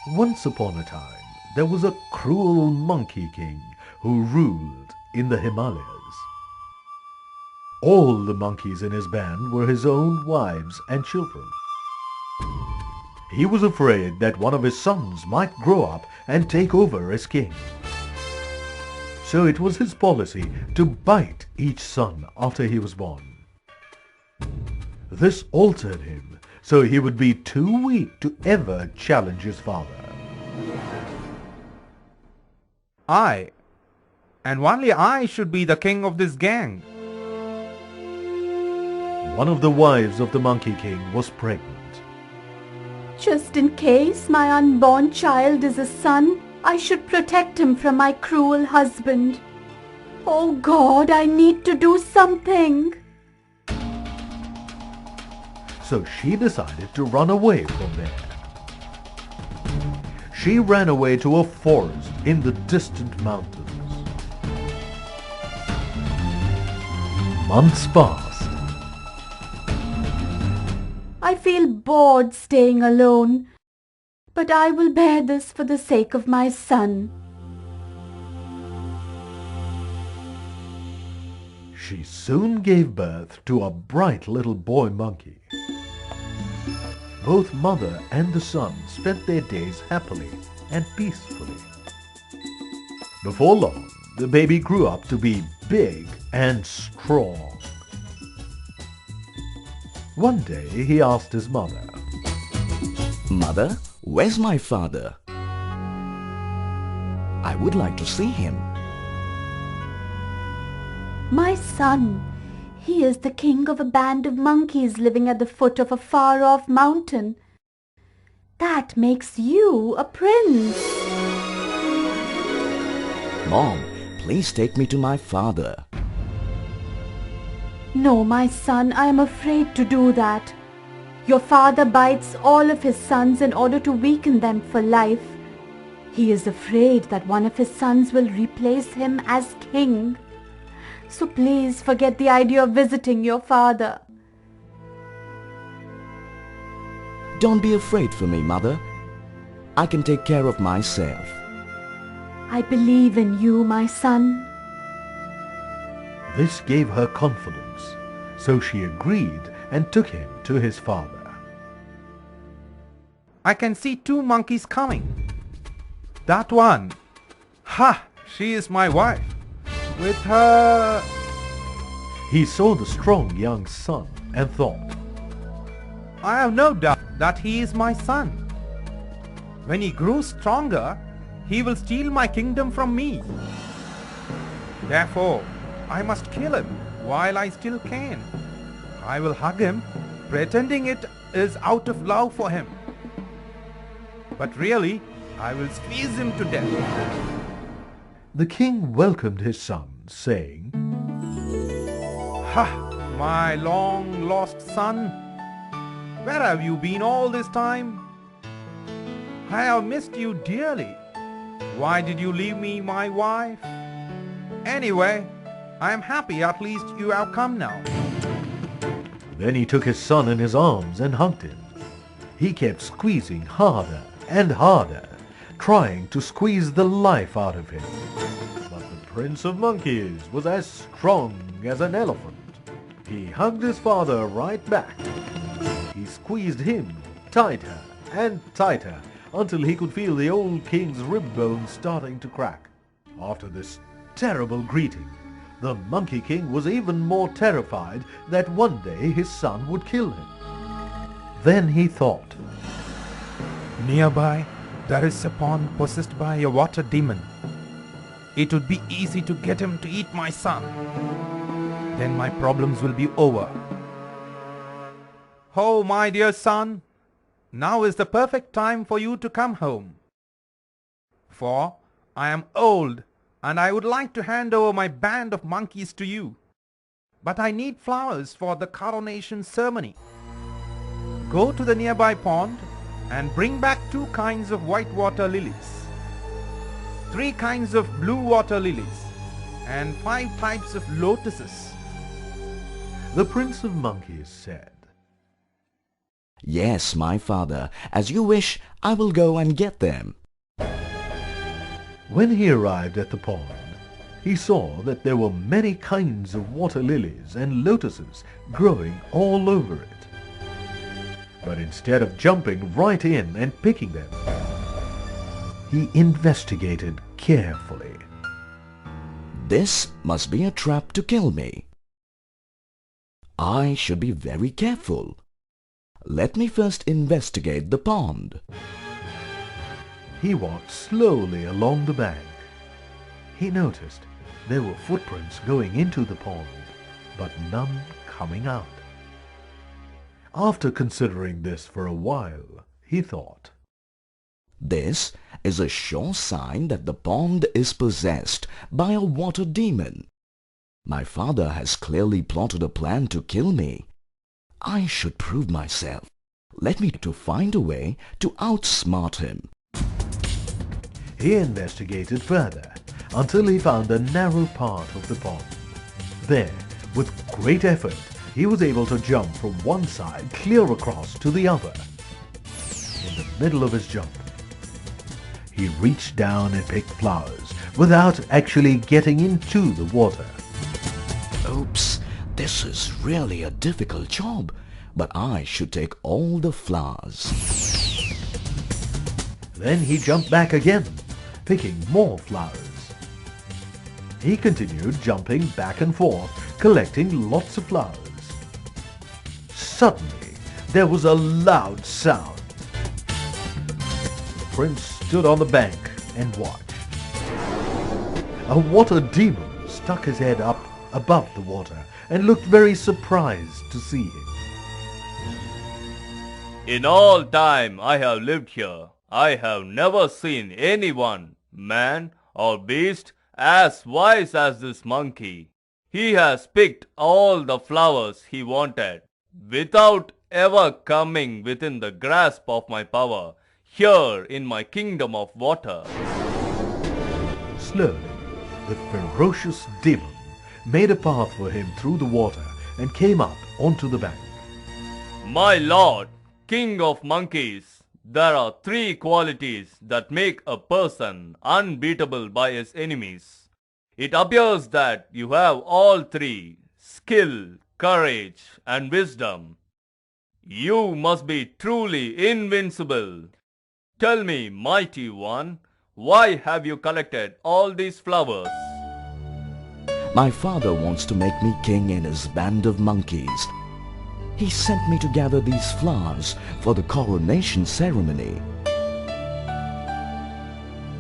Once upon a time, there was a cruel monkey king who ruled in the Himalayas. All the monkeys in his band were his own wives and children. He was afraid that one of his sons might grow up and take over as king. So it was his policy to bite each son after he was born. This altered him, so he would be too weak to ever challenge his father. I, and only I, should be the king of this gang. One of the wives of the Monkey King was pregnant. Just in case my unborn child is a son, I should protect him from my cruel husband. Oh God, I need to do something. So she decided to run away from there. She ran away to a forest in the distant mountains. Months passed. I feel bored staying alone, but I will bear this for the sake of my son. She soon gave birth to a bright little boy monkey. Both mother and the son spent their days happily and peacefully. Before long, the baby grew up to be big and strong. One day he asked his mother, "Mother, where's my father? I would like to see him." My son, he is the king of a band of monkeys living at the foot of a far-off mountain. That makes you a prince. Mom, please take me to my father. No, my son, I am afraid to do that. Your father bites all of his sons in order to weaken them for life. He is afraid that one of his sons will replace him as king. So please forget the idea of visiting your father. Don't be afraid for me, Mother. I can take care of myself. I believe in you, my son. This gave her confidence, so she agreed and took him to his father. I can see two monkeys coming. That one. Ha! She is my wife. With her... He saw the strong young son and thought, I have no doubt that he is my son. When he grows stronger, he will steal my kingdom from me. Therefore, I must kill him while I still can. I will hug him, pretending it is out of love for him. But really, I will squeeze him to death. The king welcomed his son, saying, Ha! My long-lost son! Where have you been all this time? I have missed you dearly. Why did you leave me, my wife? Anyway, I am happy at least you have come now. Then he took his son in his arms and hugged him. He kept squeezing harder and harder, trying to squeeze the life out of him. But the Prince of Monkeys was as strong as an elephant. He hugged his father right back. He squeezed him tighter and tighter until he could feel the old king's rib bones starting to crack. After this terrible greeting, the Monkey King was even more terrified that one day his son would kill him. Then he thought, Nearby, there is a pond possessed by a water demon. It would be easy to get him to eat my son. Then my problems will be over. Oh, my dear son, now is the perfect time for you to come home. For I am old and I would like to hand over my band of monkeys to you. But I need flowers for the coronation ceremony. Go to the nearby pond and bring back 2 kinds of white water lilies. 3 kinds of blue water lilies, and 5 types of lotuses. The Prince of Monkeys said, Yes, my father, as you wish, I will go and get them. When he arrived at the pond, he saw that there were many kinds of water lilies and lotuses growing all over it. But instead of jumping right in and picking them, he investigated carefully. This must be a trap to kill me. I should be very careful. Let me first investigate the pond. He walked slowly along the bank. He noticed there were footprints going into the pond, but none coming out. After considering this for a while, he thought, This is a sure sign that the pond is possessed by a water demon. My father has clearly plotted a plan to kill me. I should prove myself. Let me to find a way to outsmart him. He investigated further until he found a narrow part of the pond. There, with great effort, he was able to jump from one side clear across to the other. In the middle of his jump, he reached down and picked flowers without actually getting into the water. Oops, this is really a difficult job, but I should take all the flowers. Then he jumped back again, picking more flowers. He continued jumping back and forth, collecting lots of flowers. Suddenly, there was a loud sound. The prince stood on the bank and watched. A water demon stuck his head up above the water and looked very surprised to see him. In all time I have lived here, I have never seen anyone, man or beast, as wise as this monkey. He has picked all the flowers he wanted, without ever coming within the grasp of my power, here in my kingdom of water. Slowly, the ferocious demon made a path for him through the water and came up onto the bank. My lord, king of monkeys, there are 3 qualities that make a person unbeatable by his enemies. It appears that you have all 3, skill, courage, and wisdom. You must be truly invincible. Tell me, mighty one, why have you collected all these flowers? My father wants to make me king in his band of monkeys. He sent me to gather these flowers for the coronation ceremony.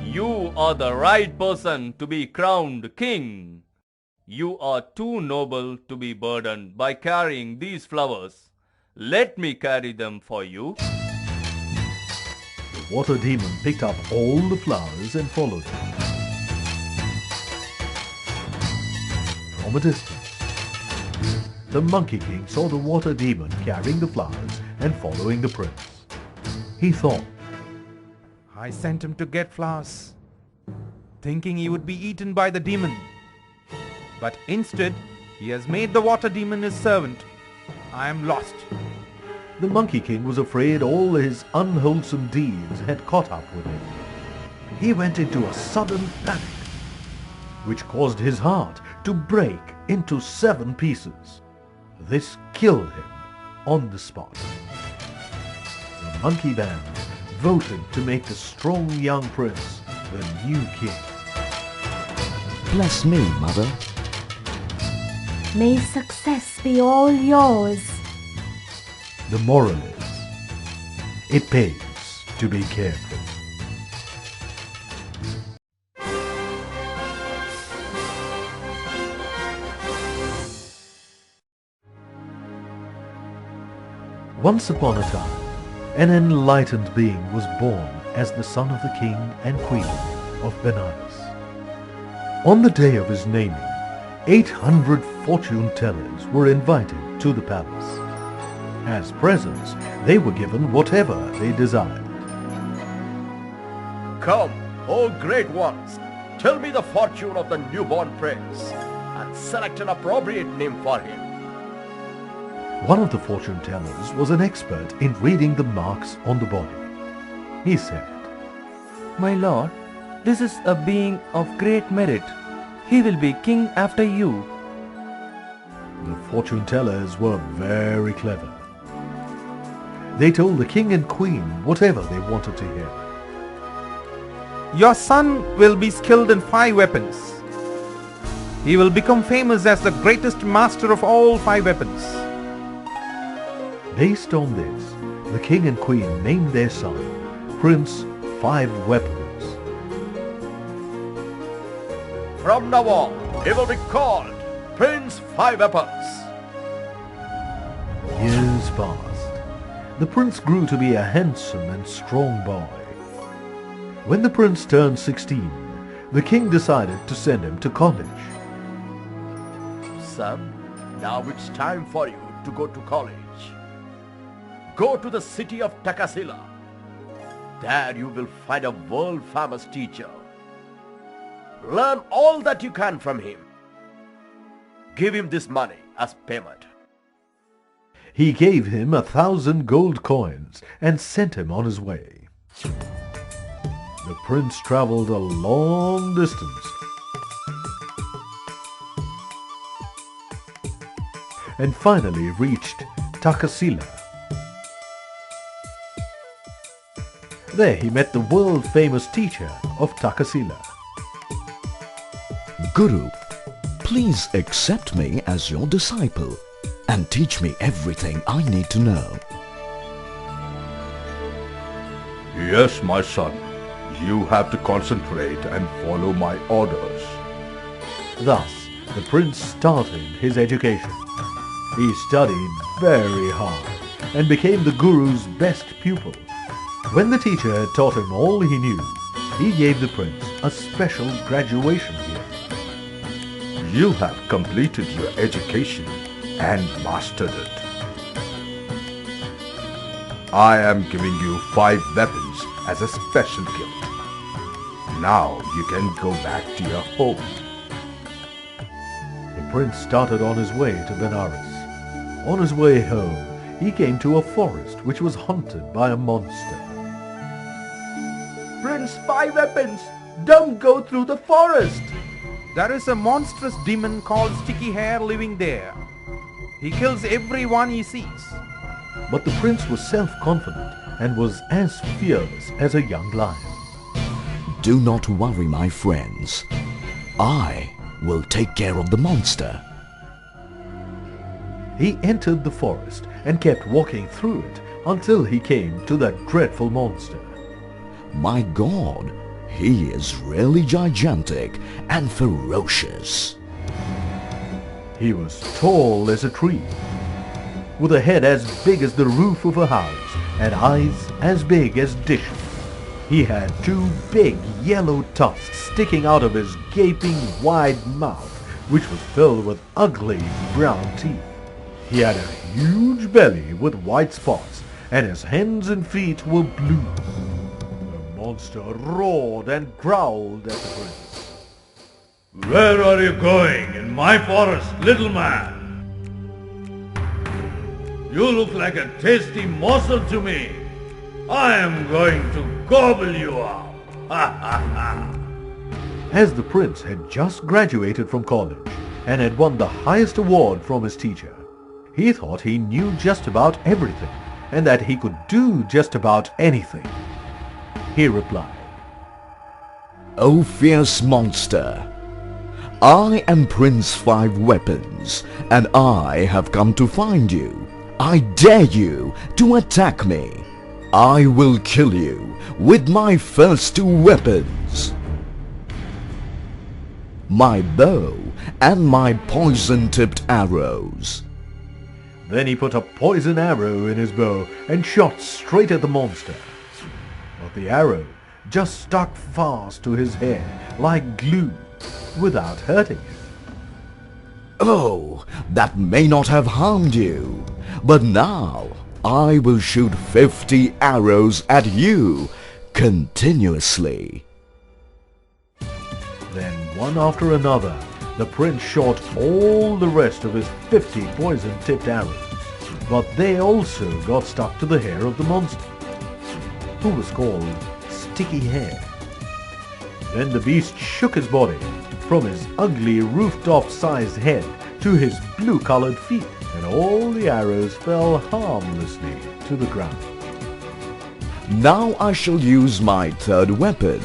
You are the right person to be crowned king. You are too noble to be burdened by carrying these flowers. Let me carry them for you. The water demon picked up all the flowers and followed him. From a distance, the Monkey King saw the water demon carrying the flowers and following the prince. He thought, I sent him to get flowers, thinking he would be eaten by the demon. But instead, he has made the water demon his servant. I am lost. the Monkey King was afraid all his unwholesome deeds had caught up with him. He went into a sudden panic, which caused his heart to break into 7 pieces. This killed him on the spot. The monkey band voted to make the strong young prince the new king. Bless me, mother. May success be all yours. The moral is, it pays to be careful. Once upon a time, an enlightened being was born as the son of the king and queen of Benares. On the day of his naming, 800 fortune tellers were invited to the palace. As presents, they were given whatever they desired. Come, O great ones, tell me the fortune of the newborn prince and select an appropriate name for him. One of the fortune tellers was an expert in reading the marks on the body. He said, My lord, this is a being of great merit. He will be king after you. The fortune tellers were very clever. They told the king and queen whatever they wanted to hear. Your son will be skilled in 5 weapons. He will become famous as the greatest master of all 5 weapons. Based on this, the king and queen named their son Prince 5 Weapons. From now on, he will be called Prince 5 Weapons. Years passed. The prince grew to be a handsome and strong boy. When the prince turned 16, the king decided to send him to college. Son, now it's time for you to go to college. Go to the city of Takasila. There you will find a world-famous teacher. Learn all that you can from him. Give him this money as payment. He gave him 1,000 gold coins and sent him on his way. The prince traveled a long distance and finally reached Takasila. There he met the world-famous teacher of Takasila. Guru, please accept me as your disciple and teach me everything I need to know. Yes, my son. You have to concentrate and follow my orders. Thus, the prince started his education. He studied very hard and became the Guru's best pupil. When the teacher had taught him all he knew, he gave the prince a special graduation gift. You have completed your education and mastered it. I am giving you 5 weapons as a special gift. Now you can go back to your home. The prince started on his way to Benares. On his way home, he came to a forest which was haunted by a monster. Prince 5 Weapons, don't go through the forest. There is a monstrous demon called Sticky Hair living there. He kills everyone he sees. But the prince was self-confident and was as fearless as a young lion. Do not worry, my friends. I will take care of the monster. He entered the forest and kept walking through it until he came to that dreadful monster. My God, he is really gigantic and ferocious. He was tall as a tree, with a head as big as the roof of a house and eyes as big as dishes. He had 2 big yellow tusks sticking out of his gaping wide mouth, which was filled with ugly brown teeth. He had a huge belly with white spots, and his hands and feet were blue. The monster roared and growled at the prince. Where are you going in my forest, little man? You look like a tasty morsel to me. I am going to gobble you up. Ha ha ha. As the prince had just graduated from college and had won the highest award from his teacher, he thought he knew just about everything and that he could do just about anything. He replied, O fierce monster! I am Prince 5 Weapons, and I have come to find you. I dare you to attack me. I will kill you with my first 2 weapons. My bow and my poison-tipped arrows. Then he put a poison arrow in his bow and shot straight at the monster. But the arrow just stuck fast to his head like glue without hurting him. Oh, that may not have harmed you, but now I will shoot 50 arrows at you continuously. Then, one after another, the prince shot all the rest of his 50 poison-tipped arrows, but they also got stuck to the hair of the monster, who was called Sticky Hair. Then the beast shook his body, from his ugly rooftop-sized head to his blue-colored feet, and all the arrows fell harmlessly to the ground. Now I shall use my third weapon.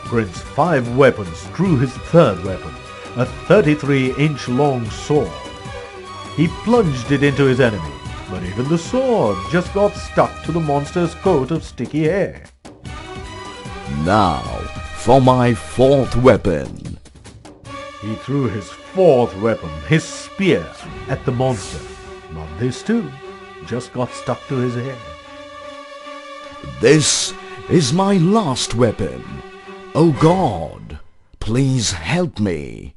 Prince Five Weapons drew his third weapon, a 33-inch long sword. He plunged it into his enemy, but even the sword just got stuck to the monster's coat of sticky hair. Now for my fourth weapon. He threw his fourth weapon, his spear, at the monster, but this too just got stuck to his hair. This is my last weapon. Oh God, please help me.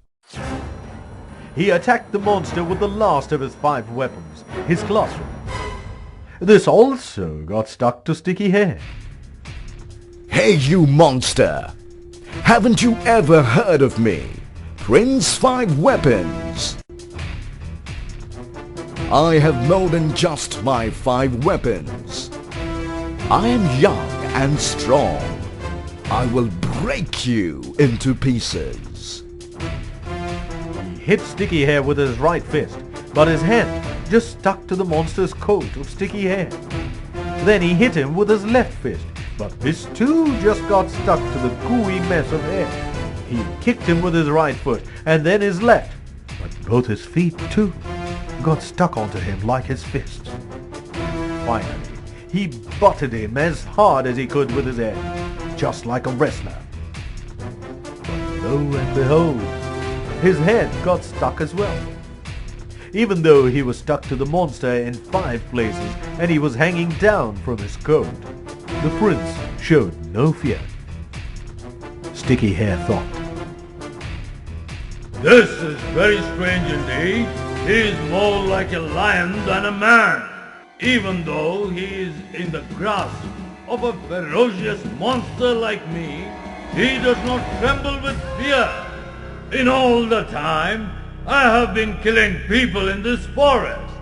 He attacked the monster with the last of his 5 weapons, his classroom. This also got stuck to sticky hair. Hey you monster! Haven't you ever heard of me? Prince Five Weapons! I have more than just my 5 weapons. I am young and strong. I will break you into pieces. He hit Sticky Hair with his right fist, but his hand just stuck to the monster's coat of sticky hair. Then he hit him with his left fist, but this too just got stuck to the gooey mess of hair. He kicked him with his right foot and then his left, but both his feet too got stuck onto him like his fists. Finally, he butted him as hard as he could with his head, just like a wrestler. But lo and behold, his head got stuck as well. Even though he was stuck to the monster in 5 places and he was hanging down from his coat, the prince showed no fear. Sticky Hair thought, This is very strange indeed. He is more like a lion than a man. Even though he is in the grasp of a ferocious monster like me, he does not tremble with fear. In all the time I have been killing people in this forest,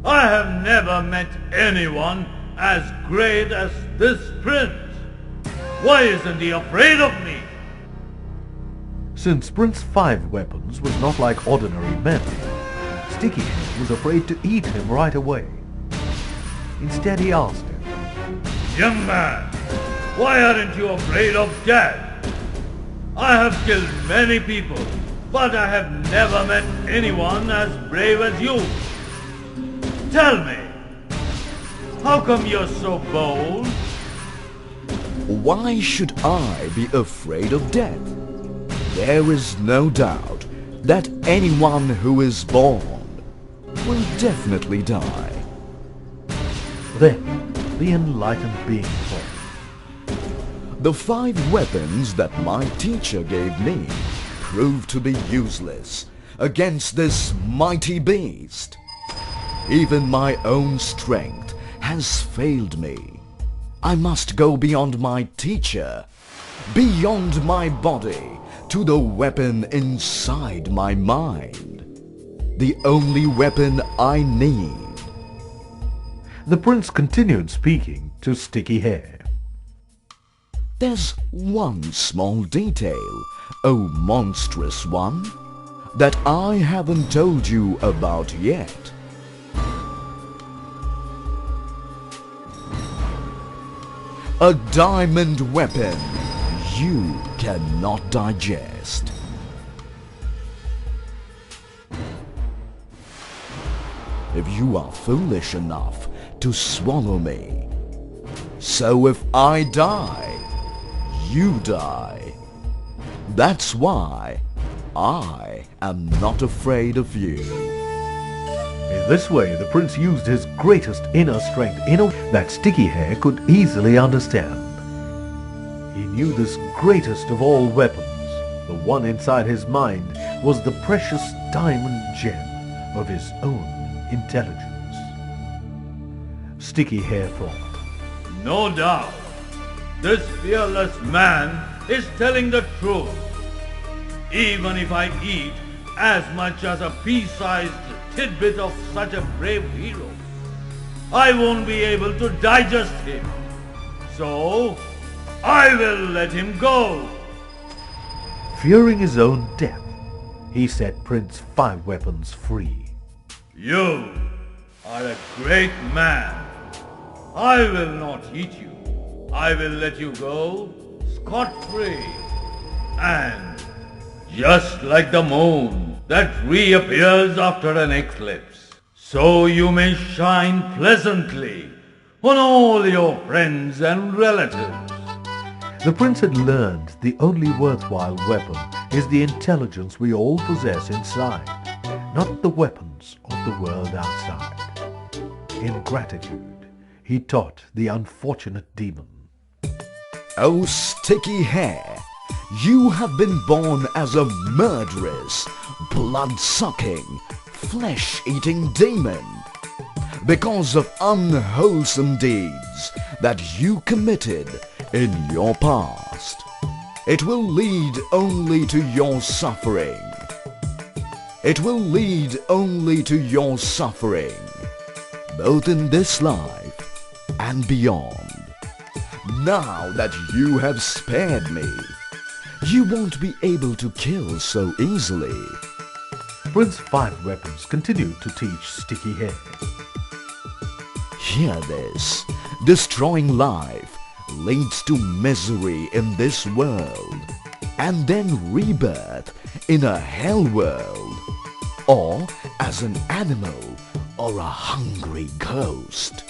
I have never met anyone as great as this prince. Why isn't he afraid of me? Since Prince Five Weapons was not like ordinary men, Sticky Hair was afraid to eat him right away. Instead he asked him, Young man, why aren't you afraid of death? I have killed many people, but I have never met anyone as brave as you. Tell me, how come you're so bold? Why should I be afraid of death? There is no doubt that anyone who is born will definitely die. Then the enlightened being thought, The 5 weapons that my teacher gave me proved to be useless against this mighty beast. Even my own strength has failed me. I must go beyond my teacher, beyond my body, to the weapon inside my mind. The only weapon I need. the prince continued speaking to Sticky Hair. There's one small detail, oh monstrous one, that I haven't told you about yet. A diamond weapon you cannot digest. If you are foolish enough to swallow me, so if I die, you die. That's why I am not afraid of you. In this way, the prince used his greatest inner strength in a way that Sticky Hair could easily understand. He knew this greatest of all weapons, the one inside his mind, was the precious diamond gem of his own intelligence. Sticky Hair thought, No doubt, this fearless man is telling the truth. Even if I eat as much as a pea-sized tidbit of such a brave hero, I won't be able to digest him. So, I will let him go. Fearing his own death, he set Prince Five Weapons free. You are a great man. I will not eat you. I will let you go scot-free. And just like the moon that reappears after an eclipse, so you may shine pleasantly on all your friends and relatives. The prince had learned the only worthwhile weapon is the intelligence we all possess inside, not the weapons of the world outside. In gratitude, he taught the unfortunate demon. Oh, sticky hair, you have been born as a murderous, blood-sucking, flesh-eating demon because of unwholesome deeds that you committed in your past. It will lead only to your suffering. It will lead only to your suffering, both in this life and beyond. Now that you have spared me, you won't be able to kill so easily. Prince Five Weapons continued to teach Sticky Hair. Hear this. Destroying life leads to misery in this world and then rebirth in a hell world, or as an animal or a hungry ghost.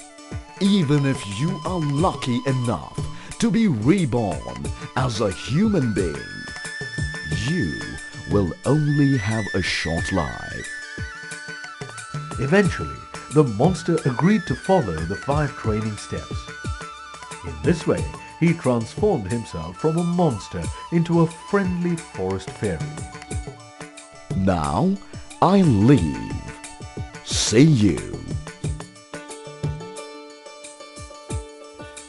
Even if you are lucky enough to be reborn as a human being, you will only have a short life. Eventually, the monster agreed to follow the 5 training steps. In this way, he transformed himself from a monster into a friendly forest fairy. Now, I leave. See you.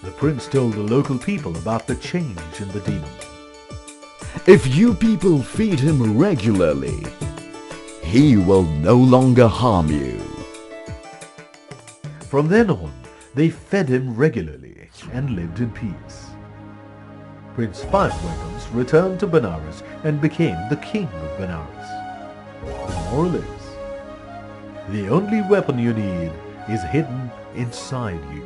The prince told the local people about the change in the demon. If you people feed him regularly, he will no longer harm you. From then on, they fed him regularly and lived in peace. Prince Five Weapons returned to Benares and became the king of Benares. The moral is, the only weapon you need is hidden inside you.